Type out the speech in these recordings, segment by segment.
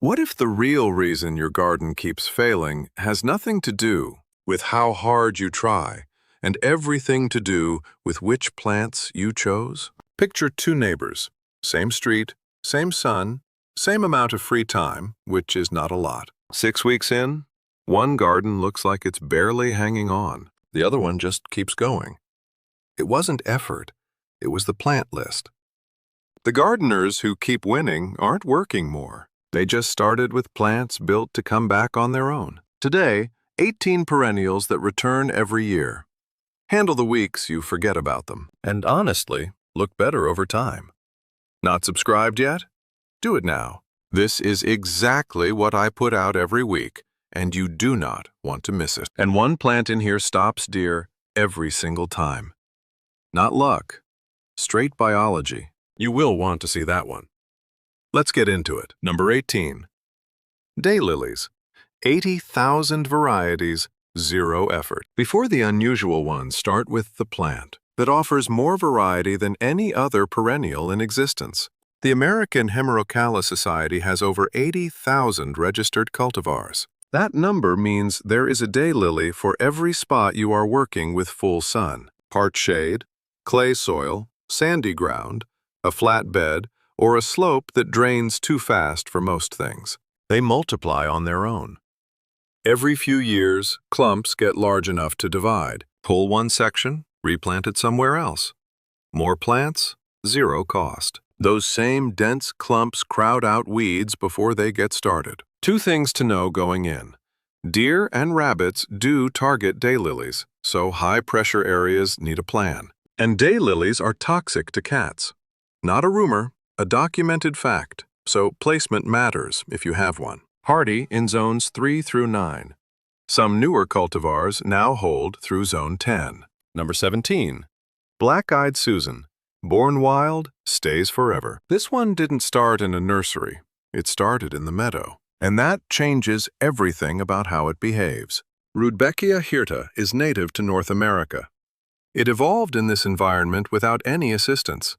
What if the real reason your garden keeps failing has nothing to do with how hard you try and everything to do with which plants you chose? Picture two neighbors, same street, same sun, same amount of free time, which is not a lot. 6 weeks in, one garden looks like it's barely hanging on. The other one just keeps going. It wasn't effort, it was the plant list. The gardeners who keep winning aren't working more. They just started with plants built to come back on their own. Today, 18 perennials that return every year. Handle the weeks you forget about them, and honestly, look better over time. Not subscribed yet? Do it now. This is exactly what I put out every week, and you do not want to miss it. And one plant in here stops deer every single time. Not luck, straight biology. You will want to see that one. Let's get into it. Number 18. Daylilies. 80,000 varieties, zero effort. Before the unusual ones, start with the plant that offers more variety than any other perennial in existence. The American Hemerocallis Society has over 80,000 registered cultivars. That number means there is a daylily for every spot you are working with full sun. Part shade, clay soil, sandy ground, a flat bed, or a slope that drains too fast for most things. They multiply on their own. Every few years, clumps get large enough to divide. Pull one section, replant it somewhere else. More plants, zero cost. Those same dense clumps crowd out weeds before they get started. Two things to know going in. Deer and rabbits do target daylilies, so high-pressure areas need a plan. And daylilies are toxic to cats. Not a rumor, a documented fact, so placement matters if you have one. Hardy in zones 3 through 9. Some newer cultivars now hold through zone 10. Number 17. Black-eyed Susan. Born wild, stays forever. This one didn't start in a nursery. It started in the meadow. And that changes everything about how it behaves. Rudbeckia hirta is native to North America. It evolved in this environment without any assistance.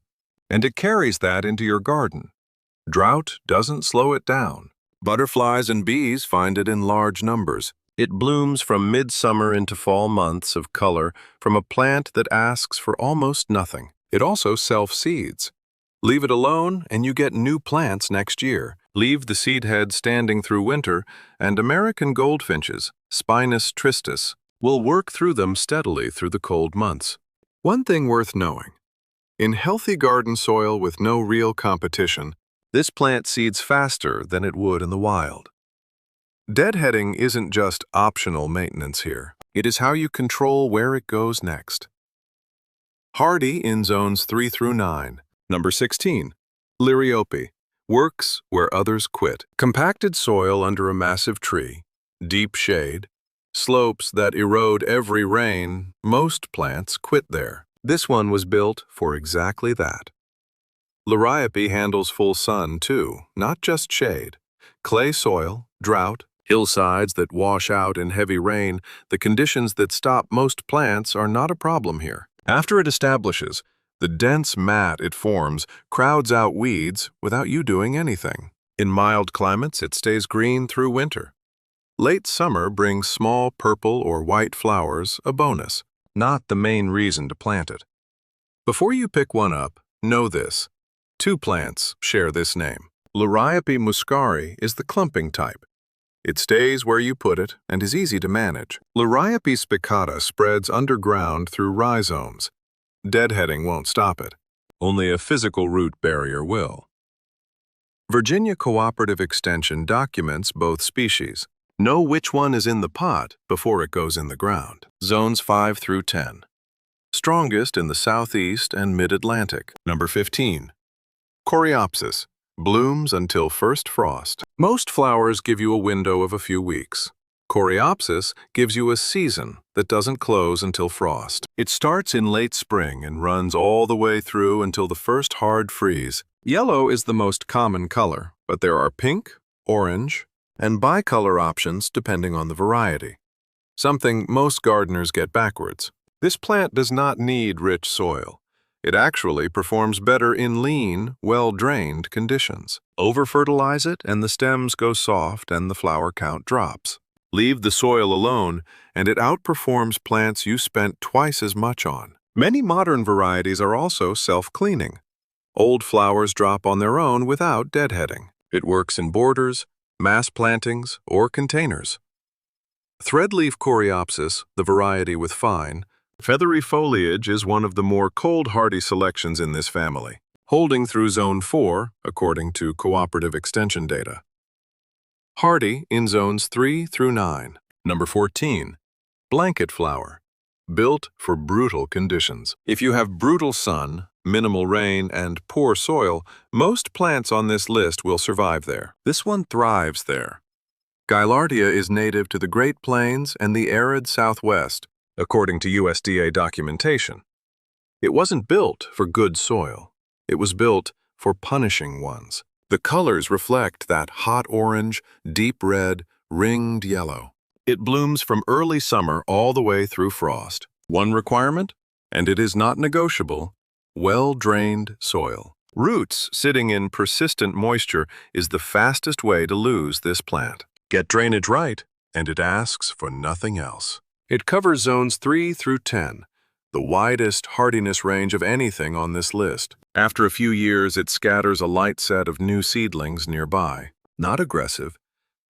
And it carries that into your garden. Drought doesn't slow it down. Butterflies and bees find it in large numbers. It blooms from midsummer into fall months of color from a plant that asks for almost nothing. It also self-seeds. Leave it alone and you get new plants next year. Leave the seed head standing through winter, and American goldfinches, Spinus tristis, will work through them steadily through the cold months. One thing worth knowing. In healthy garden soil with no real competition, this plant seeds faster than it would in the wild. Deadheading isn't just optional maintenance here. It is how you control where it goes next. Hardy in zones 3 through 9. Number 16. Liriope. Works where others quit. Compacted soil under a massive tree, deep shade, slopes that erode every rain, most plants quit there. This one was built for exactly that. Liriope handles full sun too, not just shade. Clay soil, drought, hillsides that wash out in heavy rain, the conditions that stop most plants are not a problem here. After it establishes, the dense mat it forms crowds out weeds without you doing anything. In mild climates, it stays green through winter. Late summer brings small purple or white flowers, a bonus, not the main reason to plant it. Before you pick one up, know this. Two plants share this name. Liriope muscari is the clumping type. It stays where you put it and is easy to manage. Liriope spicata spreads underground through rhizomes. Deadheading won't stop it. Only a physical root barrier will. Virginia Cooperative Extension documents both species. Know which one is in the pot before it goes in the ground. Zones 5 through 10. Strongest in the southeast and mid-Atlantic. Number 15. Coreopsis. Blooms until first frost. Most flowers give you a window of a few weeks. Coreopsis gives you a season that doesn't close until frost. It starts in late spring and runs all the way through until the first hard freeze. Yellow is the most common color, but there are pink, orange, and bicolor options depending on the variety. Something most gardeners get backwards. This plant does not need rich soil. It actually performs better in lean, well-drained conditions. Over-fertilize it and the stems go soft and the flower count drops. Leave the soil alone and it outperforms plants you spent twice as much on. Many modern varieties are also self-cleaning. Old flowers drop on their own without deadheading. It works in borders, mass plantings, or containers. Threadleaf Coreopsis, the variety with fine, feathery foliage is one of the more cold-hardy selections in this family, holding through Zone 4, according to cooperative extension data. Hardy in Zones 3 through 9. Number 14. Blanket flower, built for brutal conditions. If you have brutal sun, minimal rain, and poor soil, most plants on this list will survive there. This one thrives there. Gaillardia is native to the Great Plains and the arid Southwest, according to USDA documentation. It wasn't built for good soil. It was built for punishing ones. The colors reflect that hot orange, deep red, ringed yellow. It blooms from early summer all the way through frost. One requirement, and it is not negotiable, well-drained soil. Roots sitting in persistent moisture is the fastest way to lose this plant. Get drainage right, and it asks for nothing else. It covers Zones 3 through 10, the widest hardiness range of anything on this list. After a few years, it scatters a light set of new seedlings nearby. Not aggressive,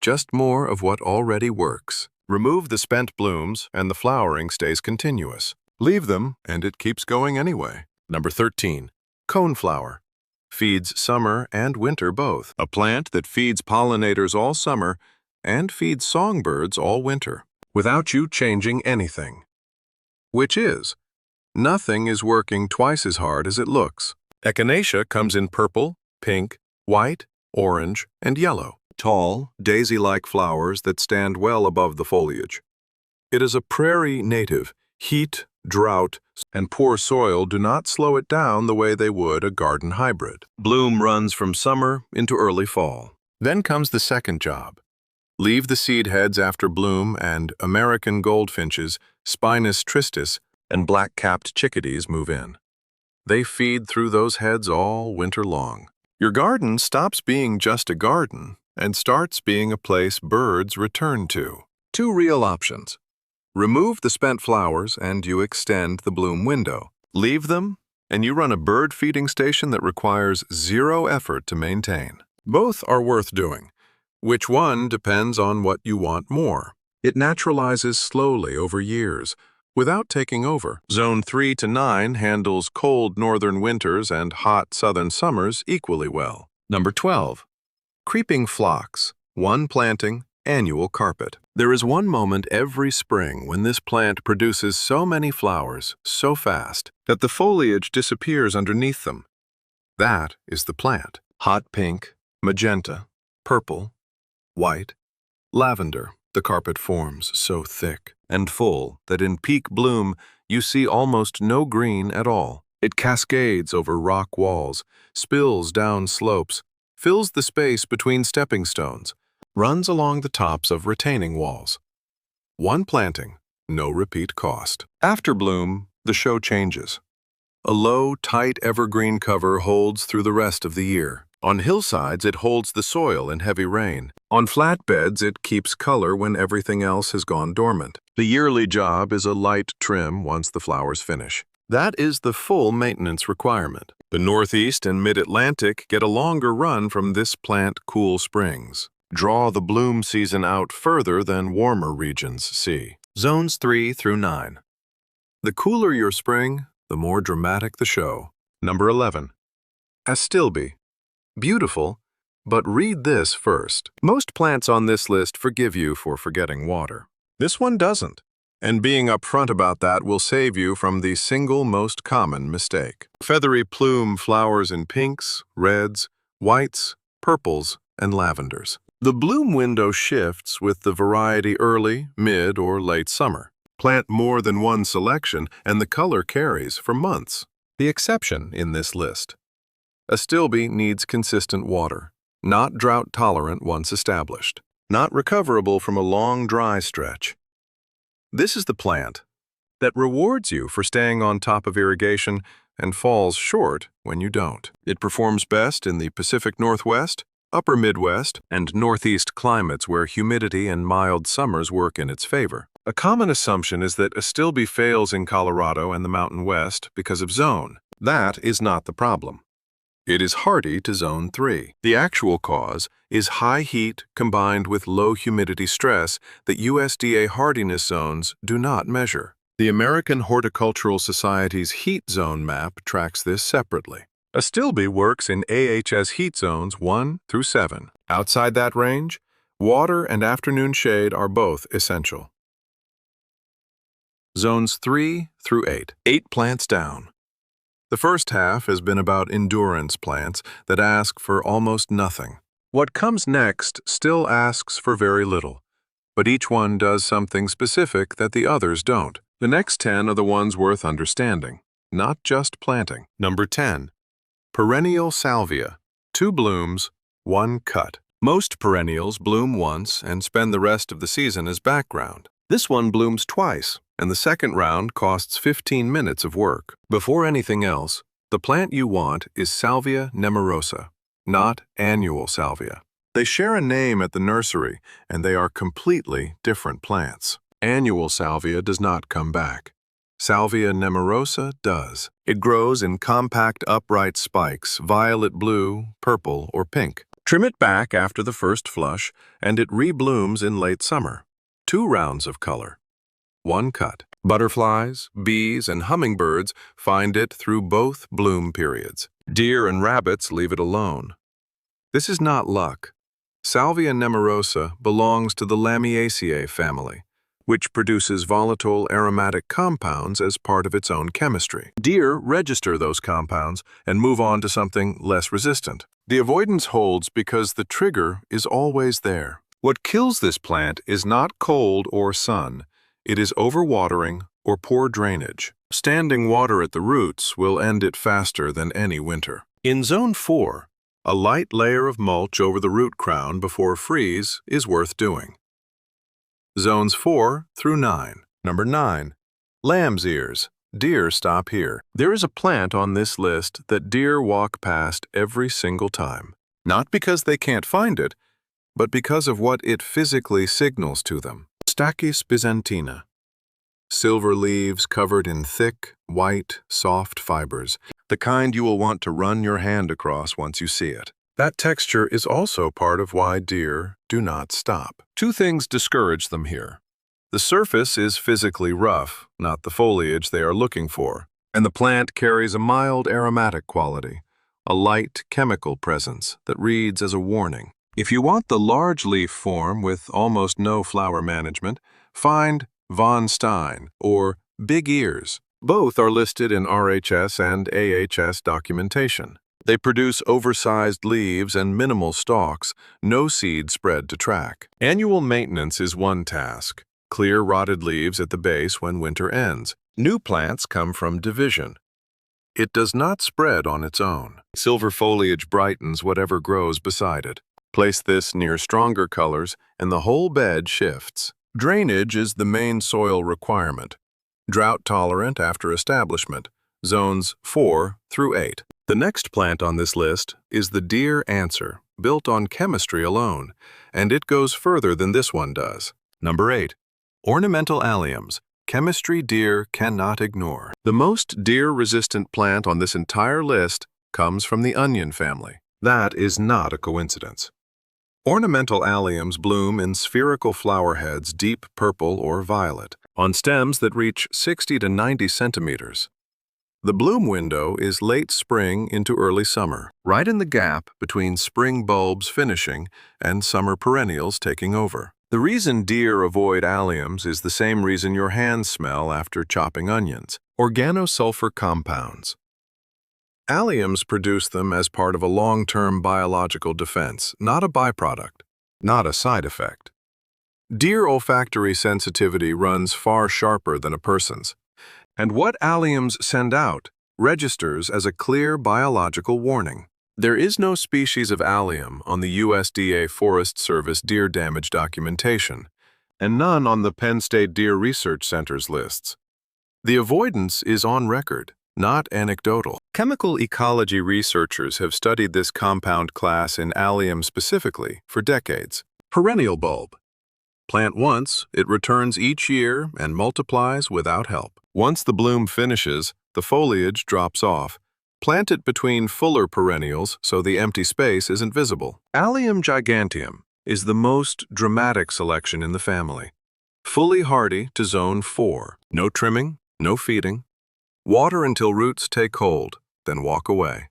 just more of what already works. Remove the spent blooms, and the flowering stays continuous. Leave them, and it keeps going anyway. Number 13. Coneflower. Feeds summer and winter both. A plant that feeds pollinators all summer and feeds songbirds all winter, without you changing anything. Which is, nothing is working twice as hard as it looks. Echinacea comes in purple, pink, white, orange, and yellow. Tall, daisy-like flowers that stand well above the foliage. It is a prairie native. Heat, drought, and poor soil do not slow it down the way they would a garden hybrid. Bloom runs from summer into early fall. Then comes the second job. Leave the seed heads after bloom and American goldfinches, Spinus tristis, and black-capped chickadees move in. They feed through those heads all winter long. Your garden stops being just a garden and starts being a place birds return to. Two real options. Remove the spent flowers and you extend the bloom window. Leave them and you run a bird feeding station that requires zero effort to maintain. Both are worth doing. Which one depends on what you want more. It naturalizes slowly over years, without taking over. Zone 3 to 9 handles cold northern winters and hot southern summers equally well. Number 12. Creeping Phlox. One planting, annual carpet. There is one moment every spring when this plant produces so many flowers so fast that the foliage disappears underneath them. That is the plant. Hot pink, magenta, purple, white, lavender. The carpet forms so thick and full that in peak bloom you see almost no green at all. It cascades over rock walls, spills down slopes, fills the space between stepping stones, runs along the tops of retaining walls. One planting, no repeat cost. After bloom, the show changes. A low, tight evergreen cover holds through the rest of the year. On hillsides, it holds the soil in heavy rain. On flatbeds, it keeps color when everything else has gone dormant. The yearly job is a light trim once the flowers finish. That is the full maintenance requirement. The Northeast and Mid-Atlantic get a longer run from this plant cool springs. Draw the bloom season out further than warmer regions see. Zones 3 through 9. The cooler your spring, the more dramatic the show. Number 11. Astilbe. Beautiful, but read this first. Most plants on this list forgive you for forgetting water. This one doesn't, and being upfront about that will save you from the single most common mistake. Feathery plume flowers in pinks, reds, whites, purples, and lavenders. The bloom window shifts with the variety early, mid, or late summer. Plant more than one selection, and the color carries for months. The exception in this list. Astilbe needs consistent water, not drought-tolerant once established, not recoverable from a long dry stretch. This is the plant that rewards you for staying on top of irrigation and falls short when you don't. It performs best in the Pacific Northwest, Upper Midwest, and Northeast climates where humidity and mild summers work in its favor. A common assumption is that Astilbe fails in Colorado and the Mountain West because of zone. That is not the problem. It is hardy to Zone 3. The actual cause is high heat combined with low humidity stress that USDA hardiness zones do not measure. The American Horticultural Society's heat zone map tracks this separately. Astilbe works in AHS heat zones 1 through 7. Outside that range, water and afternoon shade are both essential. Zones 3 through 8. 8 plants down. The first half has been about endurance plants that ask for almost nothing. What comes next still asks for very little, but each one does something specific that the others don't. The next 10 are the ones worth understanding, not just planting. Number 10. Perennial Salvia. 2 blooms, 1 cut. Most perennials bloom once and spend the rest of the season as background. This one blooms twice, and the second round costs 15 minutes of work. Before anything else, the plant you want is Salvia nemorosa, not annual salvia. They share a name at the nursery, and they are completely different plants. Annual salvia does not come back. Salvia nemorosa does. It grows in compact upright spikes, violet blue, purple, or pink. Trim it back after the first flush, and it reblooms in late summer. 2 rounds of color. 1 cut. Butterflies, bees, and hummingbirds find it through both bloom periods. Deer and rabbits leave it alone. This is not luck. Salvia nemorosa belongs to the Lamiaceae family, which produces volatile aromatic compounds as part of its own chemistry. Deer register those compounds and move on to something less resistant. The avoidance holds because the trigger is always there. What kills this plant is not cold or sun. It is overwatering or poor drainage. Standing water at the roots will end it faster than any winter. In Zone 4, a light layer of mulch over the root crown before freeze is worth doing. Zones 4 through 9. Number 9. Lamb's ears. Deer stop here. There is a plant on this list that deer walk past every single time. Not because they can't find it, but because of what it physically signals to them. Stachys byzantina. Silver leaves covered in thick, white, soft fibers, the kind you will want to run your hand across once you see it. That texture is also part of why deer do not stop. 2 things discourage them here. The surface is physically rough, not the foliage they are looking for, and the plant carries a mild aromatic quality, a light chemical presence that reads as a warning. If you want the large leaf form with almost no flower management, find Von Stein or Big Ears. Both are listed in RHS and AHS documentation. They produce oversized leaves and minimal stalks, no seed spread to track. Annual maintenance is one task. Clear rotted leaves at the base when winter ends. New plants come from division. It does not spread on its own. Silver foliage brightens whatever grows beside it. Place this near stronger colors, and the whole bed shifts. Drainage is the main soil requirement. Drought tolerant after establishment. Zones 4 through 8. The next plant on this list is the deer answer, built on chemistry alone, and it goes further than this one does. Number 8. Ornamental Alliums. Chemistry deer cannot ignore. The most deer-resistant plant on this entire list comes from the onion family. That is not a coincidence. Ornamental Alliums bloom in spherical flower heads deep purple or violet, on stems that reach 60 to 90 centimeters. The bloom window is late spring into early summer, right in the gap between spring bulbs finishing and summer perennials taking over. The reason deer avoid alliums is the same reason your hands smell after chopping onions: organosulfur compounds. Alliums produce them as part of a long-term biological defense, not a byproduct, not a side effect. Deer olfactory sensitivity runs far sharper than a person's, and what alliums send out registers as a clear biological warning. There is no species of allium on the USDA Forest Service deer damage documentation, and none on the Penn State Deer Research Center's lists. The avoidance is on record. not anecdotal. Chemical ecology researchers have studied this compound class in Allium specifically for decades. Perennial bulb. Plant once, it returns each year and multiplies without help. Once the bloom finishes, the foliage drops off. Plant it between fuller perennials so the empty space isn't visible. Allium giganteum is the most dramatic selection in the family. Fully hardy to zone 4. No trimming, no feeding. Water until roots take hold, then walk away.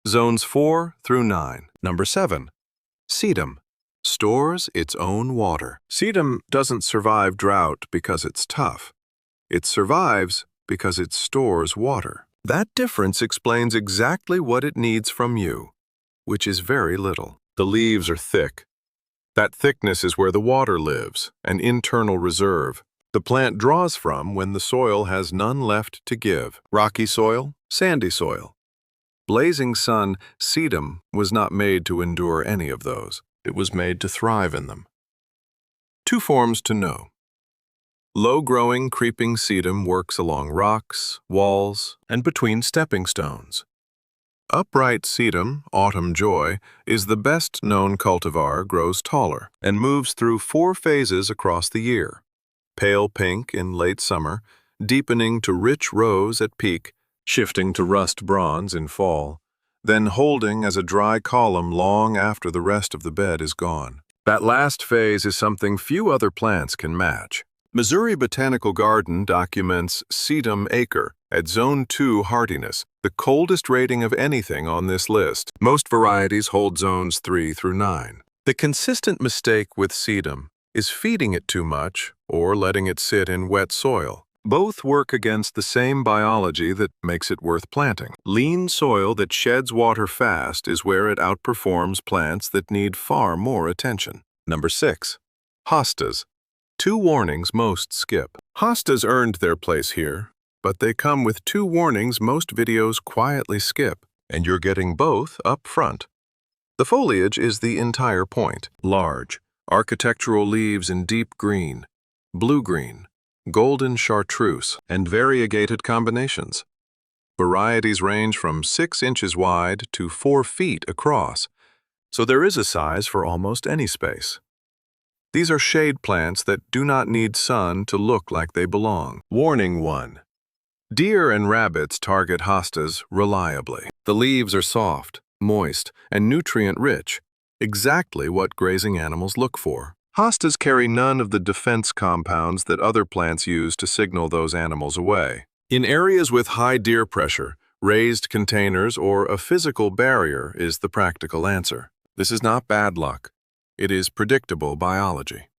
Zones 4 through 9. Number 7. Sedum. Stores its own water. Sedum doesn't survive drought because it's tough. It survives because it stores water. That difference explains exactly what it needs from you, which is very little. The leaves are thick. That thickness is where the water lives, an internal reserve. The plant draws from when the soil has none left to give. Rocky soil, sandy soil. Blazing sun, sedum was not made to endure any of those. It was made to thrive in them. 2 forms to know. Low-growing creeping sedum works along rocks, walls, and between stepping stones. Upright sedum, autumn joy, is the best-known cultivar, grows taller, and moves through 4 phases across the year. Pale pink in late summer, deepening to rich rose at peak, shifting to rust bronze in fall, then holding as a dry column long after the rest of the bed is gone. That last phase is something few other plants can match. Missouri Botanical Garden documents Sedum acre at Zone 2 hardiness, the coldest rating of anything on this list. Most varieties hold zones 3 through 9. The consistent mistake with sedum is feeding it too much or letting it sit in wet soil. Both work against the same biology that makes it worth planting. Lean soil that sheds water fast is where it outperforms plants that need far more attention. Number 6. Hostas. 2 warnings most skip. Hostas earned their place here, but they come with 2 warnings most videos quietly skip, and you're getting both up front. The foliage is the entire point. Large, architectural leaves in deep green, blue-green, golden chartreuse, and variegated combinations. Varieties range from 6 inches wide to 4 feet across, so there is a size for almost any space. These are shade plants that do not need sun to look like they belong. Warning 1. Deer and rabbits target hostas reliably. The leaves are soft, moist, and nutrient-rich, exactly what grazing animals look for. Hostas carry none of the defense compounds that other plants use to signal those animals away. In areas with high deer pressure, raised containers or a physical barrier is the practical answer. This is not bad luck. It is predictable biology.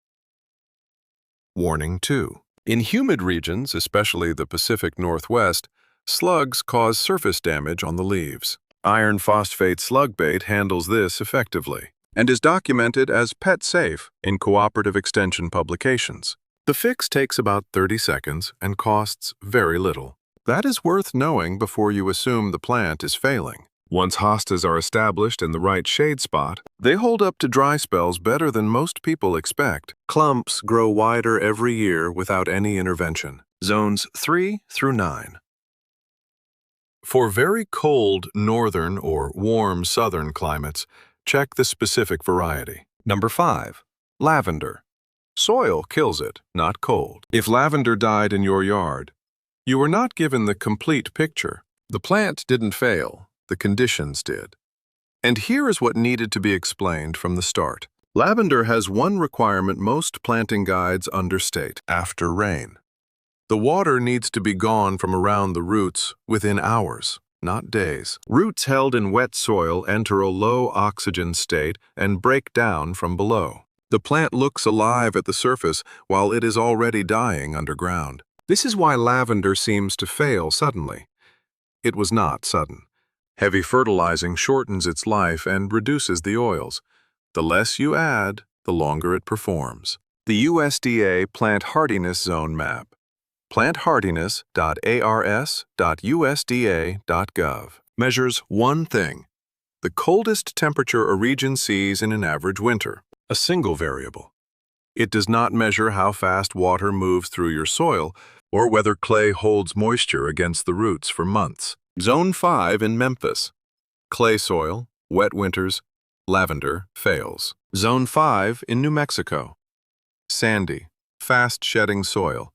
Warning 2. In humid regions, especially the Pacific Northwest, slugs cause surface damage on the leaves. Iron phosphate slug bait handles this effectively and is documented as pet-safe in cooperative extension publications. The fix takes about 30 seconds and costs very little. That is worth knowing before you assume the plant is failing. Once hostas are established in the right shade spot, they hold up to dry spells better than most people expect. Clumps grow wider every year without any intervention. Zones 3 through 9. For very cold northern or warm southern climates, check the specific variety. Number 5. Lavender. Soil kills it, not cold. If lavender died in your yard, you were not given the complete picture. The plant didn't fail, the conditions did. And here is what needed to be explained from the start. Lavender has one requirement most planting guides understate: after rain. The water needs to be gone from around the roots within hours, not days. Roots held in wet soil enter a low oxygen state and break down from below. The plant looks alive at the surface while it is already dying underground. This is why lavender seems to fail suddenly. It was not sudden. Heavy fertilizing shortens its life and reduces the oils. The less you add, the longer it performs. The USDA Plant Hardiness Zone Map. planthardiness.ars.usda.gov measures one thing: the coldest temperature a region sees in an average winter, a single variable. It does not measure how fast water moves through your soil, or whether clay holds moisture against the roots for months. Zone 5 in Memphis. Clay soil, wet winters, lavender fails. Zone 5 in New Mexico. Sandy, fast-shedding soil.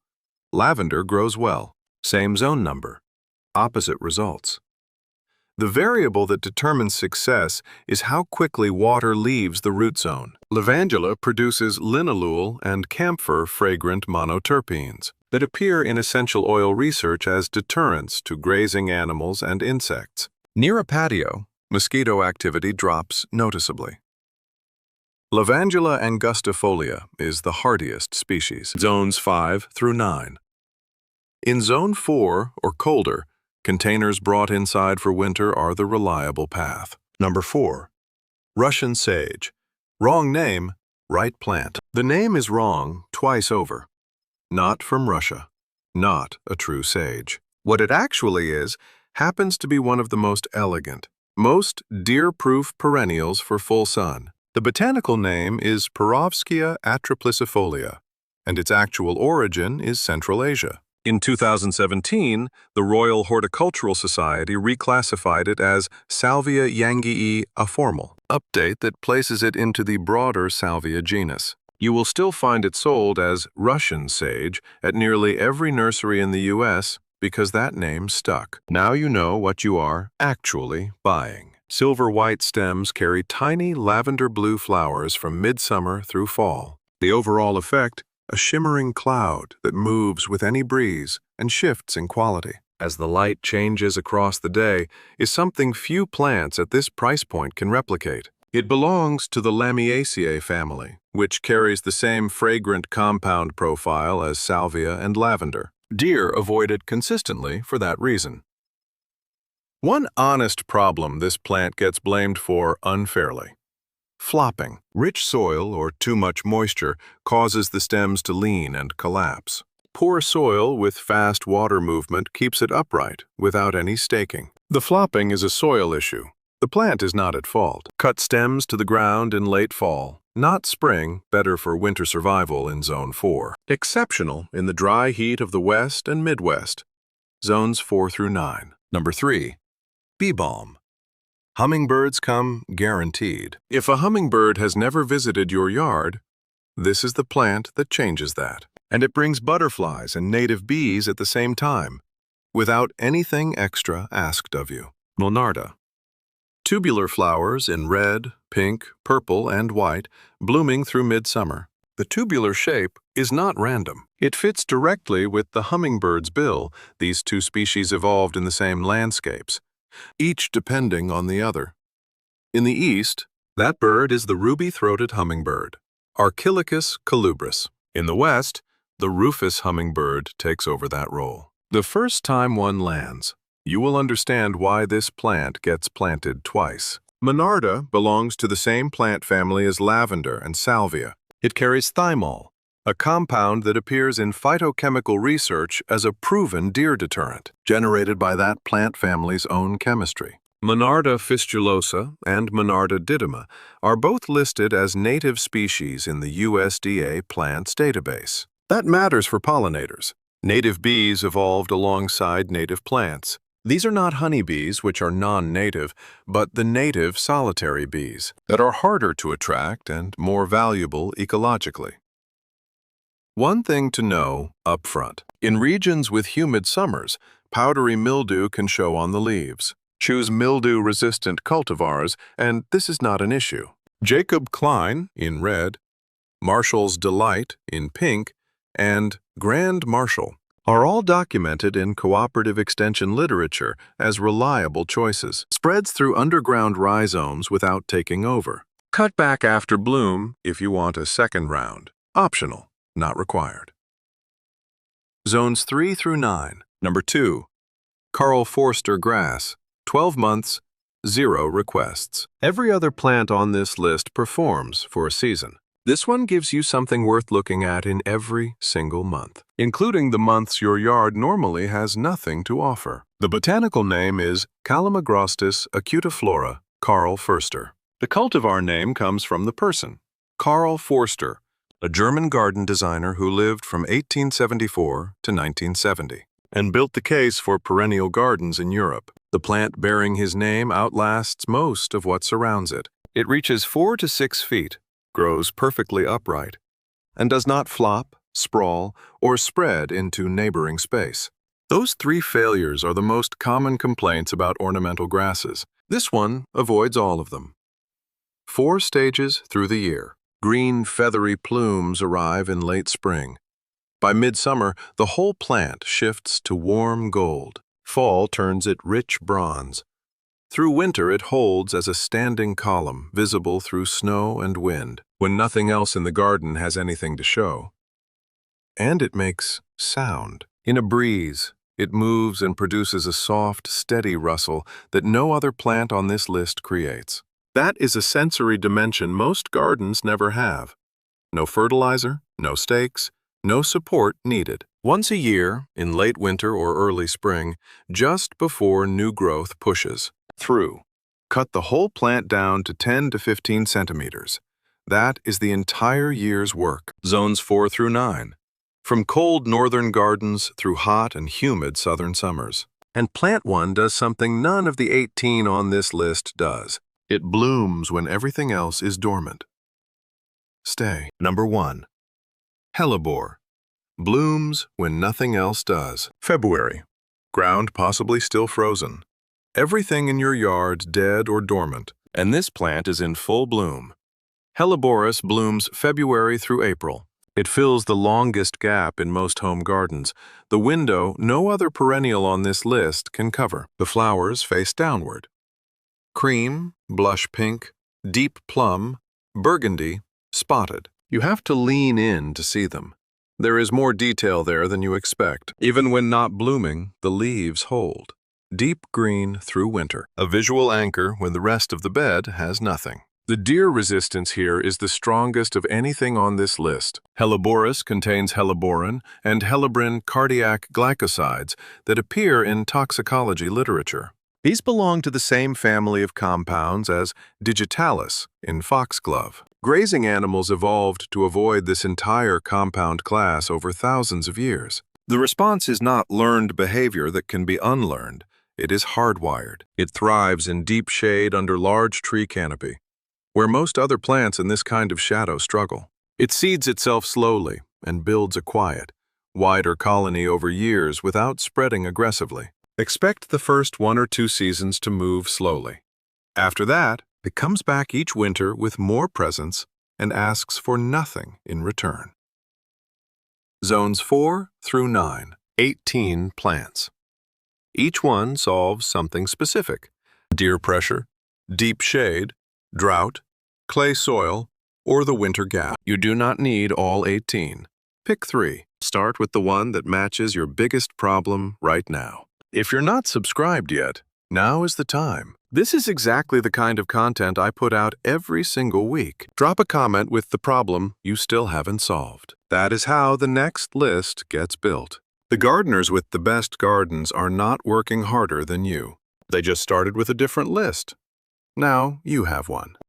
Lavender grows well. Same zone number. Opposite results. The variable that determines success is how quickly water leaves the root zone. Lavandula produces linalool and camphor fragrant monoterpenes that appear in essential oil research as deterrents to grazing animals and insects. Near a patio, mosquito activity drops noticeably. Lavandula angustifolia is the hardiest species, zones 5 through 9. In zone 4 or colder, containers brought inside for winter are the reliable path. Number 4. Russian sage. Wrong name, right plant. The name is wrong twice over. Not from Russia. Not a true sage. What it actually is happens to be one of the most elegant, most deer-proof perennials for full sun. The botanical name is Perovskia atroplicifolia, and its actual origin is Central Asia. In 2017, the Royal Horticultural Society reclassified it as Salvia yangii aformal, update that places it into the broader Salvia genus. You will still find it sold as Russian sage at nearly every nursery in the US because that name stuck. Now you know what you are actually buying. Silver-white stems carry tiny lavender-blue flowers from midsummer through fall. The overall effect, a shimmering cloud that moves with any breeze and shifts in quality as the light changes across the day, is something few plants at this price point can replicate. It belongs to the Lamiaceae family, which carries the same fragrant compound profile as salvia and lavender. Deer avoid it consistently for that reason. One honest problem this plant gets blamed for unfairly: flopping. Rich soil or too much moisture causes the stems to lean and collapse. Poor soil with fast water movement keeps it upright without any staking. The flopping is a soil issue. The plant is not at fault. Cut stems to the ground in late fall. Not spring, better for winter survival in Zone 4. Exceptional in the dry heat of the West and Midwest. Zones 4 through 9. Number 3. Bee balm. Hummingbirds come guaranteed. If a hummingbird has never visited your yard, this is the plant that changes that. And it brings butterflies and native bees at the same time, without anything extra asked of you. Monarda. Tubular flowers in red, pink, purple, and white, blooming through midsummer. The tubular shape is not random. It fits directly with the hummingbird's bill. These two species evolved in the same landscapes, each depending on the other. In the east, that bird is the ruby-throated hummingbird, Archilochus colubris. In the west, the rufous hummingbird takes over that role. The first time one lands, you will understand why this plant gets planted twice. Monarda belongs to the same plant family as lavender and salvia. It carries thymol, a compound that appears in phytochemical research as a proven deer deterrent, generated by that plant family's own chemistry. Monarda fistulosa and Monarda didyma are both listed as native species in the USDA plants database. That matters for pollinators. Native bees evolved alongside native plants. These are not honeybees, which are non-native, but the native solitary bees that are harder to attract and more valuable ecologically. One thing to know up front: in regions with humid summers, powdery mildew can show on the leaves. Choose mildew-resistant cultivars, and this is not an issue. Jacob Klein in red, Marshall's Delight in pink, and Grand Marshall are all documented in cooperative extension literature as reliable choices. Spreads through underground rhizomes without taking over. Cut back after bloom if you want a second round. Optional, not required. Zones 3 through 9. Number 2. Karl Foerster grass. 12 months, 0 requests. Every other plant on this list performs for a season. This one gives you something worth looking at in every single month, including the months your yard normally has nothing to offer. The botanical name is Calamagrostis acutiflora, Karl Foerster. The cultivar name comes from the person, Karl Foerster, a German garden designer who lived from 1874 to 1970, and built the case for perennial gardens in Europe. The plant bearing his name outlasts most of what surrounds it. It reaches 4 to 6 feet, grows perfectly upright, and does not flop, sprawl, or spread into neighboring space. Those 3 failures are the most common complaints about ornamental grasses. This one avoids all of them. 4 stages through the year. Green, feathery plumes arrive in late spring. By midsummer, the whole plant shifts to warm gold. Fall turns it rich bronze. Through winter, it holds as a standing column, visible through snow and wind, when nothing else in the garden has anything to show. And it makes sound. In a breeze, it moves and produces a soft, steady rustle that no other plant on this list creates. That is a sensory dimension most gardens never have. No fertilizer, no stakes, no support needed. Once a year, in late winter or early spring, just before new growth pushes through, cut the whole plant down to 10 to 15 centimeters. That is the entire year's work. Zones 4 through 9. From cold northern gardens through hot and humid southern summers. And plant 1 does something none of the 18 on this list does. It blooms when everything else is dormant. Stay. Number 1. Hellebore. Blooms when nothing else does. February. Ground possibly still frozen. Everything in your yard dead or dormant, and this plant is in full bloom. Helleboris blooms February through April. It fills the longest gap in most home gardens, the window no other perennial on this list can cover. The flowers face downward. Cream, blush pink, deep plum, burgundy, spotted. You have to lean in to see them. There is more detail there than you expect. Even when not blooming, the leaves hold. Deep green through winter. A visual anchor when the rest of the bed has nothing. The deer resistance here is the strongest of anything on this list. Helleboris contains helleborin and hellebrin cardiac glycosides that appear in toxicology literature. These belong to the same family of compounds as digitalis in foxglove. Grazing animals evolved to avoid this entire compound class over thousands of years. The response is not learned behavior that can be unlearned. It is hardwired. It thrives in deep shade under large tree canopy, where most other plants in this kind of shadow struggle. It seeds itself slowly and builds a quiet, wider colony over years without spreading aggressively. Expect the first 1 or 2 seasons to move slowly. After that, it comes back each winter with more presence and asks for nothing in return. Zones 4 through 9, 18 plants. Each one solves something specific: deer pressure, deep shade, drought, clay soil, or the winter gap. You do not need all 18. Pick 3. Start with the one that matches your biggest problem right now. If you're not subscribed yet, now is the time. This is exactly the kind of content I put out every single week. Drop a comment with the problem you still haven't solved. That is how the next list gets built. The gardeners with the best gardens are not working harder than you. They just started with a different list. Now you have one.